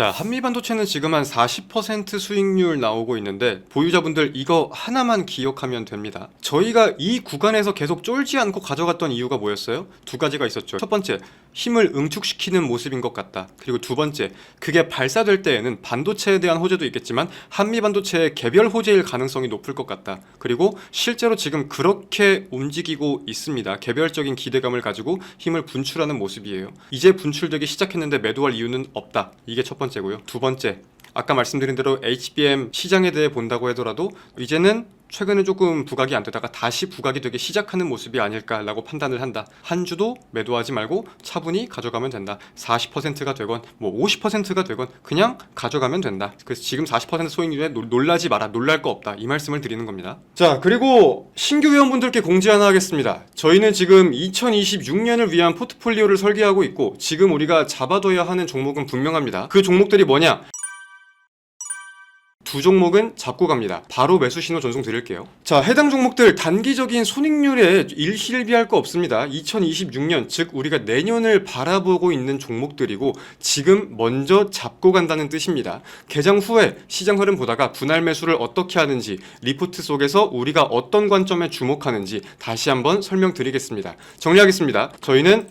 자, 한미반도체는 지금 한 40% 수익률 나오고 있는데 보유자분들 이거 하나만 기억하면 됩니다. 저희가 이 구간에서 계속 쫄지 않고 가져갔던 이유가 뭐였어요? 두 가지가 있었죠. 첫 번째, 힘을 응축시키는 모습인 것 같다. 그리고 두 번째, 그게 발사될 때에는 반도체에 대한 호재도 있겠지만 한미반도체의 개별 호재일 가능성이 높을 것 같다. 그리고 실제로 지금 그렇게 움직이고 있습니다. 개별적인 기대감을 가지고 힘을 분출하는 모습이에요. 이제 분출되기 시작했는데 매도할 이유는 없다. 이게 첫 번째고요. 두 번째, 아까 말씀드린 대로 HBM 시장에 대해 본다고 하더라도 이제는 최근에 조금 부각이 안 되다가 다시 부각이 되기 시작하는 모습이 아닐까라고 판단을 한다. 한 주도 매도하지 말고 차분히 가져가면 된다. 40%가 되건 뭐 50%가 되건 그냥 가져가면 된다. 그래서 지금 40% 소익률에 놀라지 마라. 놀랄 거 없다. 이 말씀을 드리는 겁니다. 자, 그리고 신규 회원분들께 공지 하나 하겠습니다. 저희는 지금 2026년을 위한 포트폴리오를 설계하고 있고 지금 우리가 잡아둬야 하는 종목은 분명합니다. 그 종목들이 뭐냐? 두 종목은 잡고 갑니다. 바로 매수 신호 전송 드릴게요. 자, 해당 종목들 단기적인 손익률에 일희일비할 거 없습니다. 2026년, 즉 우리가 내년을 바라보고 있는 종목들이고 지금 먼저 잡고 간다는 뜻입니다. 개장 후에 시장 흐름 보다가 분할 매수를 어떻게 하는지 리포트 속에서 우리가 어떤 관점에 주목하는지 다시 한번 설명드리겠습니다. 정리하겠습니다. 저희는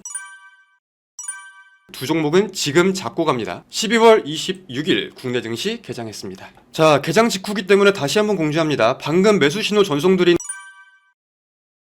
두 종목은 지금 잡고 갑니다. 12월 26일 국내 증시 개장했습니다. 자, 개장 직후기 때문에 다시 한번 공지합니다. 방금 매수 신호 전송드린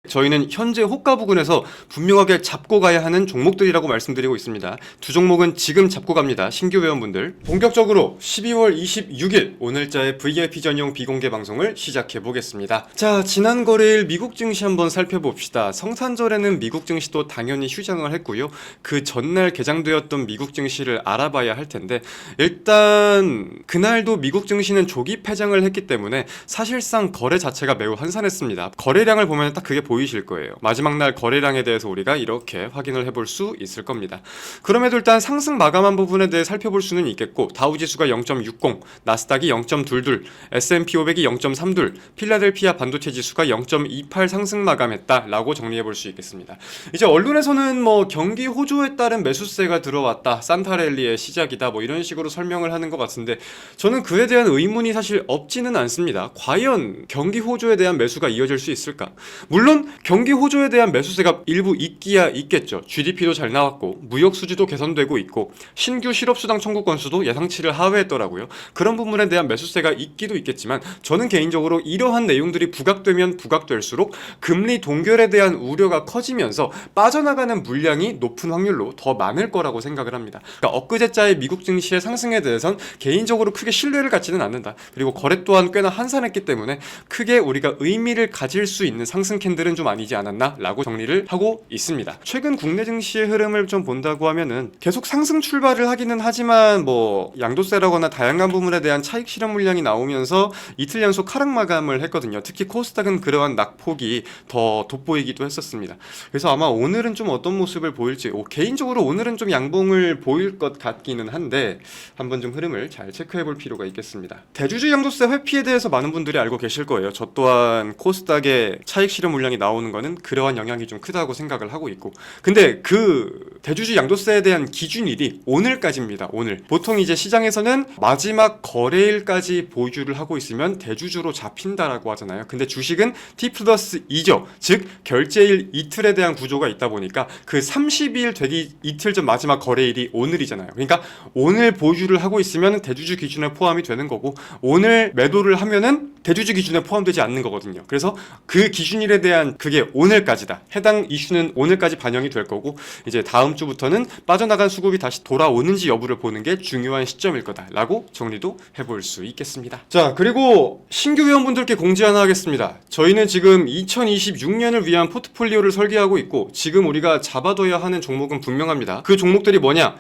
저희는 현재 호가 부근에서 분명하게 잡고 가야 하는 종목들이라고 말씀드리고 있습니다. 두 종목은 지금 잡고 갑니다. 신규 회원분들 본격적으로 12월 26일 오늘자의 VIP 전용 비공개 방송을 시작해 보겠습니다. 자, 지난 거래일 미국 증시 한번 살펴봅시다. 성탄절에는 미국 증시도 당연히 휴장을 했고요. 그 전날 개장되었던 미국 증시를 알아봐야 할 텐데 일단 그날도 미국 증시는 조기 폐장을 했기 때문에 사실상 거래 자체가 매우 한산했습니다. 거래량을 보면 딱 그게 보이실 거예요. 마지막 날 거래량에 대해서 우리가 이렇게 확인을 해볼 수 있을 겁니다. 그럼에도 일단 상승 마감한 부분에 대해 살펴볼 수는 있겠고 다우지수가 0.60, 나스닥이 0.22, S&P 500이 0.32, 필라델피아 반도체 지수가 0.28 상승 마감했다라고 정리해 볼 수 있겠습니다. 이제 언론에서는 뭐 경기 호조에 따른 매수세가 들어왔다, 산타랠리의 시작이다 뭐 이런 식으로 설명을 하는 것 같은데 저는 그에 대한 의문이 사실 없지는 않습니다. 과연 경기 호조에 대한 매수가 이어질 수 있을까? 물론 경기 호조에 대한 매수세가 일부 있기야 있겠죠. GDP도 잘 나왔고 무역 수지도 개선되고 있고 신규 실업수당 청구 건수도 예상치를 하회했더라고요. 그런 부분에 대한 매수세가 있기도 있겠지만 저는 개인적으로 이러한 내용들이 부각되면 부각될수록 금리 동결에 대한 우려가 커지면서 빠져나가는 물량이 높은 확률로 더 많을 거라고 생각을 합니다. 그러니까 엊그제자의 미국 증시의 상승에 대해선 개인적으로 크게 신뢰를 갖지는 않는다. 그리고 거래 또한 꽤나 한산했기 때문에 크게 우리가 의미를 가질 수 있는 상승 캔들은 좀 아니지 않았나? 라고 정리를 하고 있습니다. 최근 국내 증시의 흐름을 좀 본다고 하면은 계속 상승 출발을 하기는 하지만 뭐 양도세라거나 다양한 부분에 대한 차익 실현 물량이 나오면서 이틀 연속 하락 마감을 했거든요. 특히 코스닥은 그러한 낙폭이 더 돋보이기도 했었습니다. 그래서 아마 오늘은 좀 어떤 모습을 보일지 개인적으로 오늘은 좀 양봉을 보일 것 같기는 한데 한번 좀 흐름을 잘 체크해 볼 필요가 있겠습니다. 대주주 양도세 회피에 대해서 많은 분들이 알고 계실 거예요. 저 또한 코스닥의 차익 실현 물량이 나오는 거는 그러한 영향이 좀 크다고 생각을 하고 있고 근데 그 대주주 양도세에 대한 기준일이 오늘까지입니다. 오늘 보통 이제 시장에서는 마지막 거래일까지 보유를 하고 있으면 대주주로 잡힌다라고 하잖아요. 근데 주식은 T+2죠. 즉 결제일 이틀에 대한 구조가 있다 보니까 그 30일 되기 이틀 전 마지막 거래일이 오늘이잖아요. 그러니까 오늘 보유를 하고 있으면 대주주 기준에 포함이 되는 거고 오늘 매도를 하면은 대주주 기준에 포함되지 않는 거거든요. 그래서 그 기준일에 대한 그게 오늘까지다. 해당 이슈는 오늘까지 반영이 될 거고 이제 다음 주부터는 빠져나간 수급이 다시 돌아오는지 여부를 보는 게 중요한 시점일 거다라고 정리도 해볼 수 있겠습니다. 자, 그리고 신규 회원분들께 공지 하나 하겠습니다. 저희는 지금 2026년을 위한 포트폴리오를 설계하고 있고 지금 우리가 잡아둬야 하는 종목은 분명합니다. 그 종목들이 뭐냐?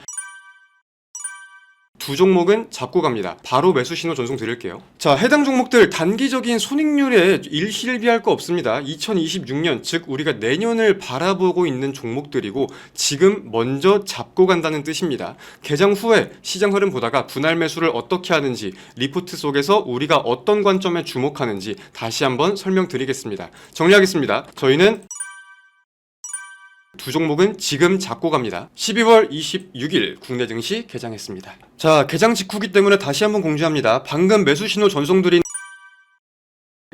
두 종목은 잡고 갑니다. 바로 매수 신호 전송 드릴게요. 자, 해당 종목들 단기적인 손익률에 일희일비할 거 없습니다. 2026년, 즉 우리가 내년을 바라보고 있는 종목들이고 지금 먼저 잡고 간다는 뜻입니다. 개장 후에 시장 흐름 보다가 분할 매수를 어떻게 하는지 리포트 속에서 우리가 어떤 관점에 주목하는지 다시 한번 설명드리겠습니다. 정리하겠습니다. 저희는 두 두 종목은 지금 잡고 갑니다. 12월 26일 국내 증시 개장했습니다. 자, 개장 직후기 때문에 다시 한번 공지합니다. 방금 매수 신호 전송드린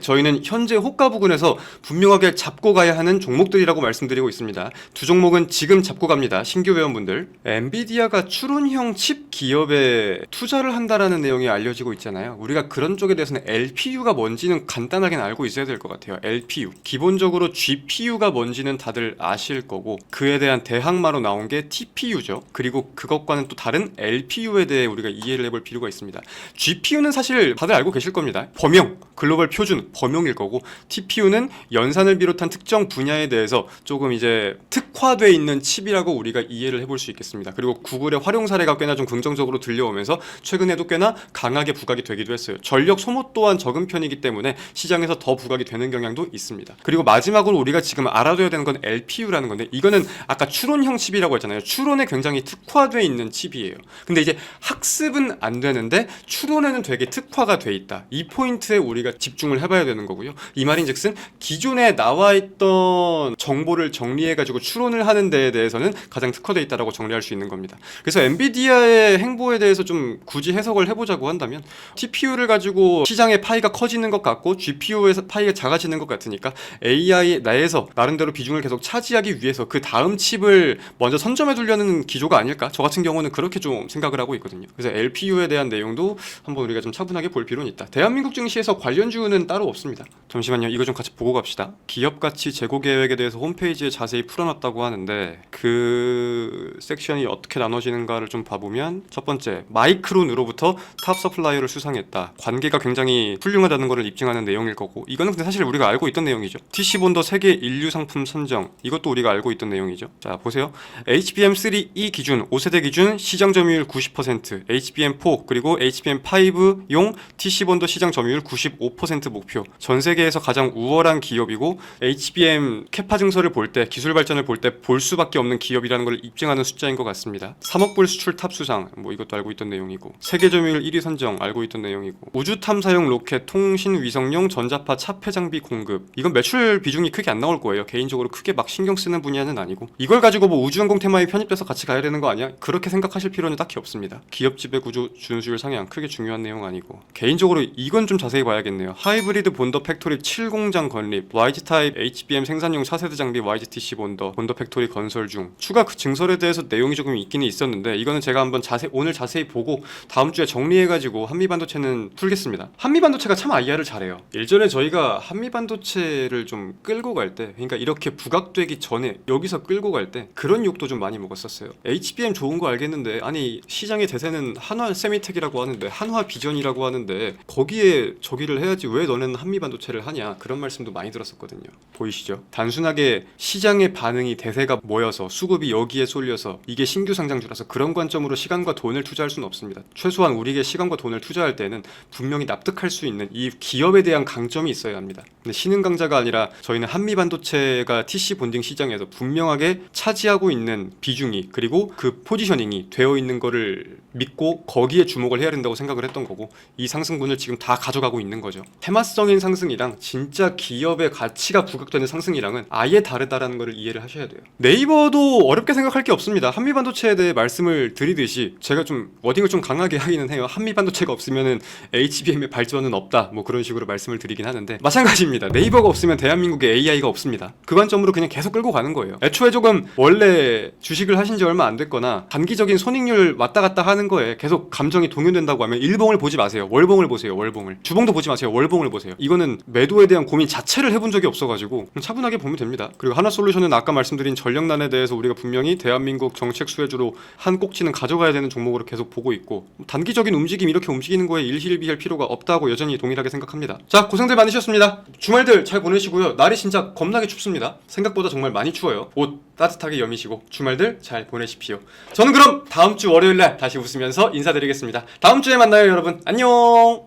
저희는 현재 호가 부근에서 분명하게 잡고 가야 하는 종목들이라고 말씀드리고 있습니다. 두 종목은 지금 잡고 갑니다. 신규 회원분들. 엔비디아가 추론형 칩 기업에 투자를 한다라는 내용이 알려지고 있잖아요. 우리가 그런 쪽에 대해서는 LPU가 뭔지는 간단하게는 알고 있어야 될 것 같아요. LPU. 기본적으로 GPU가 뭔지는 다들 아실 거고 그에 대한 대항마로 나온 게 TPU죠. 그리고 그것과는 또 다른 LPU에 대해 우리가 이해를 해볼 필요가 있습니다. GPU는 사실 다들 알고 계실 겁니다. 범용, 글로벌 표준 범용일 거고 TPU는 연산을 비롯한 특정 분야에 대해서 조금 이제 특화되어 있는 칩이라고 우리가 이해를 해볼 수 있겠습니다. 그리고 구글의 활용 사례가 꽤나 좀 긍정적으로 들려오면서 최근에도 꽤나 강하게 부각이 되기도 했어요. 전력 소모 또한 적은 편이기 때문에 시장에서 더 부각이 되는 경향도 있습니다. 그리고 마지막으로 우리가 지금 알아둬야 되는 건 LPU라는 건데 이거는 아까 추론형 칩이라고 했잖아요. 추론에 굉장히 특화되어 있는 칩이에요. 근데 이제 학습은 안 되는데 추론에는 되게 특화가 돼 있다. 이 포인트에 우리가 집중을 해봐야 되는 거고요. 이 말인즉슨 기존에 나와 있던 정보를 정리해가지고 추론을 하는 데에 대해서는 가장 특화되어 있다라고 정리할 수 있는 겁니다. 그래서 엔비디아의 행보에 대해서 좀 굳이 해석을 해보자고 한다면 TPU를 가지고 시장의 파이가 커지는 것 같고 GPU에서 파이가 작아지는 것 같으니까 AI 내에서 나름대로 비중을 계속 차지하기 위해서 그 다음 칩을 먼저 선점해 두려는 기조가 아닐까? 저 같은 경우는 그렇게 좀 생각을 하고 있거든요. 그래서 LPU에 대한 내용도 한번 우리가 좀 차분하게 볼 필요는 있다. 대한민국 증시에서 관련주는 따로 없습니다. 잠시만요. 이거 좀 같이 보고 갑시다. 기업가치 재고 계획에 대해서 홈페이지에 자세히 풀어놨다고 하는데 그 섹션이 어떻게 나눠지는가를 좀 봐보면 첫 번째, 마이크론으로부터 탑 서플라이어를 수상했다. 관계가 굉장히 훌륭하다는 것을 입증하는 내용일 거고 이거는 근데 사실 우리가 알고 있던 내용이죠. TC본더 세계 인류 상품 선정 이것도 우리가 알고 있던 내용이죠. 자 보세요. HBM3E 기준 5세대 기준 시장 점유율 90%, HBM4 그리고 HBM5용 TC본더 시장 점유율 95% 목표. 전 세계에서 가장 우월한 기업이고 HBM 캐파 증서를 볼 때 기술 발전을 볼 때 볼 수밖에 없는 기업이라는 걸 입증하는 숫자인 것 같습니다. 3억 불 수출 탑 수상 뭐 이것도 알고 있던 내용이고 세계 점유율 1위 선정 알고 있던 내용이고 우주 탐사용 로켓 통신 위성용 전자파 차폐 장비 공급 이건 매출 비중이 크게 안 나올 거예요. 개인적으로 크게 막 신경 쓰는 분야는 아니고 이걸 가지고 뭐 우주항공 테마에 편입돼서 같이 가야 되는 거 아니야? 그렇게 생각하실 필요는 딱히 없습니다. 기업 지배 구조 준수율 상향 크게 중요한 내용 아니고 개인적으로 이건 좀 자세히 봐야겠네요. 하이브리드 본더 팩토리 7공장 건립, YG 타입 HBM 생산용 차세대 장비 YGTC 본더 팩토리 건설 중. 추가 그 증설에 대해서 내용이 조금 있기는 있었는데 이거는 제가 한번 오늘 자세히 보고 다음 주에 정리해가지고 한미반도체는 풀겠습니다. 한미반도체가 참 IR을 잘해요. 일전에 저희가 한미반도체를 좀 끌고 갈 때, 그러니까 이렇게 부각되기 전에 여기서 끌고 갈 때 그런 욕도 좀 많이 먹었었어요. HBM 좋은 거 알겠는데 아니 시장의 대세는 한화 세미텍이라고 하는데 한화 비전이라고 하는데 거기에 저기를 해야지 왜 너네는 한미반도체를 하냐 그런 말씀도 많이 들었었거든요. 보이시죠? 단순하게 시장의 반응이 대세가 모여서 수급이 여기에 쏠려서 이게 신규 상장주라서 그런 관점으로 시간과 돈을 투자할 수는 없습니다. 최소한 우리에게 시간과 돈을 투자할 때는 분명히 납득할 수 있는 이 기업에 대한 강점이 있어야 합니다. 근데 신흥 강자가 아니라 저희는 한미반도체가 TC 본딩 시장에서 분명하게 차지하고 있는 비중이 그리고 그 포지셔닝이 되어 있는 거를 믿고 거기에 주목을 해야 된다고 생각을 했던 거고 이 상승분을 지금 다 가져가고 있는 거죠. 테마성인 상승이랑 진짜 기업의 가치가 부각되는 상승이랑은 아예 다르다라는 것을 이해를 하셔야 돼요. 네이버도 어렵게 생각할 게 없습니다. 한미반도체에 대해 말씀을 드리듯이 제가 좀 워딩을 좀 강하게 하기는 해요. 한미반도체가 없으면은 HBM의 발전은 없다 뭐 그런 식으로 말씀을 드리긴 하는데 마찬가지입니다. 네이버가 없으면 대한민국에 AI가 없습니다. 그 관점으로 그냥 계속 끌고 가는 거예요. 애초에 조금 원래 주식을 하신 지 얼마 안 됐거나 단기적인 손익률 왔다 갔다 하는 거에 계속 감정이 동요된다고 하면 일봉을 보지 마세요. 월봉을 보세요. 월봉을. 주봉도 보지 마세요. 월봉을 보세요. 이거는 매도에 대한 고민 자체를 해본 적이 없어가지고 차분하게 보면 됩니다. 그리고 하나솔루션은 아까 말씀드린 전력난에 대해서 우리가 분명히 대한민국 정책 수혜주로 한 꼭지는 가져가야 되는 종목으로 계속 보고 있고 단기적인 움직임 이렇게 움직이는 거에 일희일비할 필요가 없다고 여전히 동일하게 생각합니다. 자 고생들 많으셨습니다. 주말들 잘 보내시고요. 날이 진짜 겁나게 춥습니다. 생각보다 정말 많이 추워요. 옷 따뜻하게 여미시고 주말들 잘 보내십시오. 저는 그럼 다음 주 월요일날 다시 웃으면서 인사드리겠습니다. 다음 주에 만나요 여러분. 안녕.